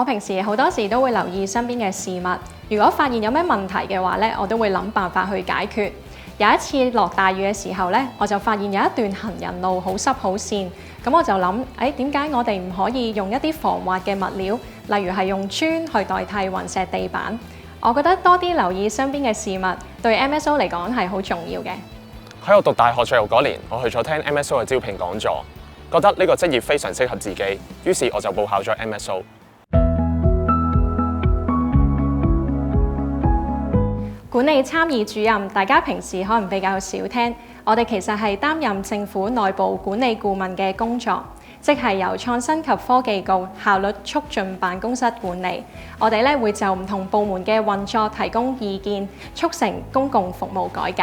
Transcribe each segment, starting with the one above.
我平時好多時都會留意身邊嘅事物，如果發現有咩問題嘅話咧，我都會諗辦法去解決。有一次落大雨嘅時候咧，我就發現有一段行人路好濕好跣，咁我就諗，點解我哋唔可以用一啲防滑嘅物料，例如係用磚去代替雲石地板？我覺得多啲留意身邊嘅事物，對 MSO 嚟講係好重要嘅。喺我讀大學最後嗰年，我去咗聽 MSO 嘅招聘講座，覺得呢個職業非常適合自己，於是我就報考咗 MSO。管理參與主任，大家平時可能比較少聽。我哋其實係擔任政府內部管理顧問嘅工作，即係由創新及科技局效率促進辦公室管理。我哋咧會就唔同部門嘅運作提供意見，促成公共服務改革。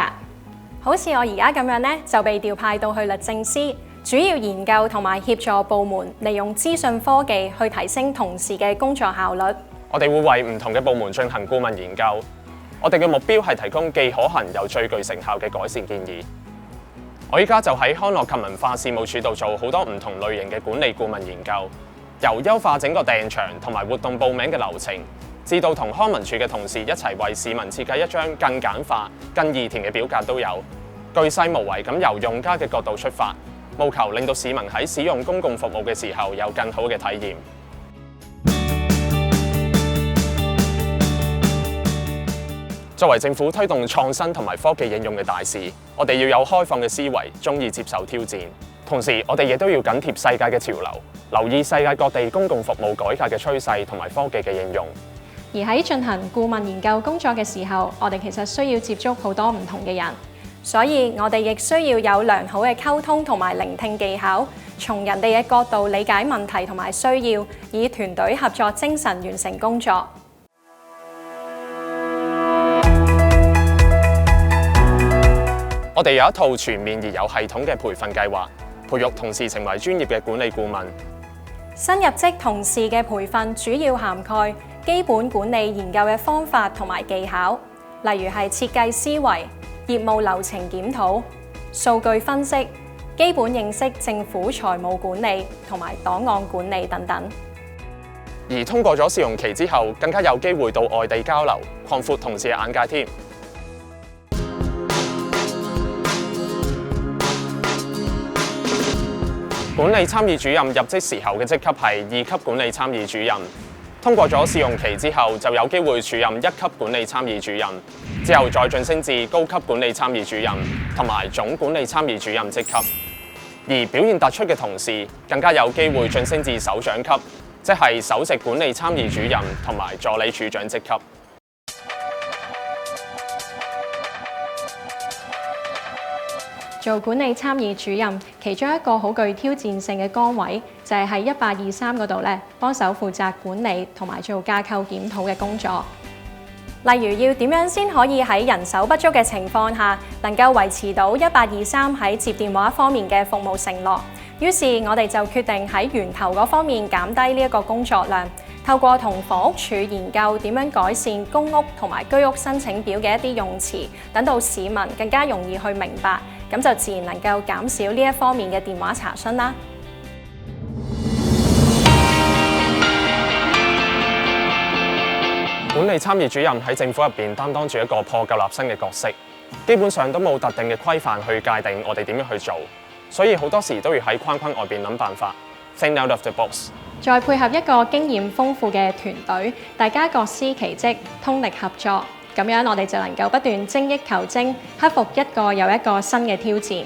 好似我而家咁樣咧，就被調派到去律政司，主要研究同埋協助部門利用資訊科技去提升同事嘅工作效率。我哋會為唔同嘅部門進行顧問研究。我哋嘅目標係提供既可行又最具成效嘅改善建議。我依家就喺康樂及文化事務署度做好多唔同類型嘅管理顧問研究，由優化整個訂場同埋活動報名嘅流程，至到同康文署嘅同事一齊為市民設計一張更簡化、更易填嘅表格都有。巨細無遺咁由用家嘅角度出發，務求令到市民喺使用公共服務嘅時候有更好嘅體驗。作為政府推動創新同埋科技應用嘅大使，我哋要有開放嘅思維，鍾意接受挑戰。同時，我哋亦都要緊貼世界嘅潮流，留意世界各地公共服務改革嘅趨勢同埋科技嘅應用。而喺進行顧問研究工作嘅時候，我哋其實需要接觸好多唔同嘅人，所以我哋亦需要有良好嘅溝通同埋聆聽技巧，從人哋嘅角度理解問題同埋需要，以團隊合作精神完成工作。我哋有一套全面而有系統嘅培訓計劃，培育同事成為專業嘅管理顧問。新入職同事嘅培訓主要涵蓋基本管理研究嘅方法同埋技巧，例如係設計思維、業務流程檢討、數據分析、基本認識政府財務管理同埋檔案管理等等。而通過咗試用期之後，更加有機會到外地交流，擴闊同事嘅眼界添。管理參與主任入職時候嘅職級係2級管理參與主任，通過咗試用期之後就有機會署任1級管理參與主任，之後再晉升至高級管理參與主任同埋總管理參與主任職級。而表現突出嘅同事更加有機會晉升至首長級，即係首席管理參與主任同埋助理處長職級。做管理參與主任，其中一個好具挑戰性嘅崗位，就係喺1823嗰度咧，幫手負責管理同埋做架構檢討嘅工作。例如要點樣先可以喺人手不足嘅情況下，能夠維持到1823喺接電話方面嘅服務承諾。於是我哋就決定喺源頭嗰方面減低呢一個工作量，透過同房屋署研究點樣改善公屋同埋居屋申請表嘅一啲用詞，等到市民更加容易去明白，咁就自然能夠減少呢一方面嘅電話查詢啦。管理參與主任喺政府入邊擔當住一個破舊立新嘅角色，基本上都冇特定嘅規範去界定我哋點樣去做，所以好多時都要喺框框外邊諗辦法 ，think out of the box。再配合一個經驗豐富嘅團隊，大家各司其職，通力合作，咁樣我哋就能夠不斷精益求精，克服一個又一個新嘅挑戰。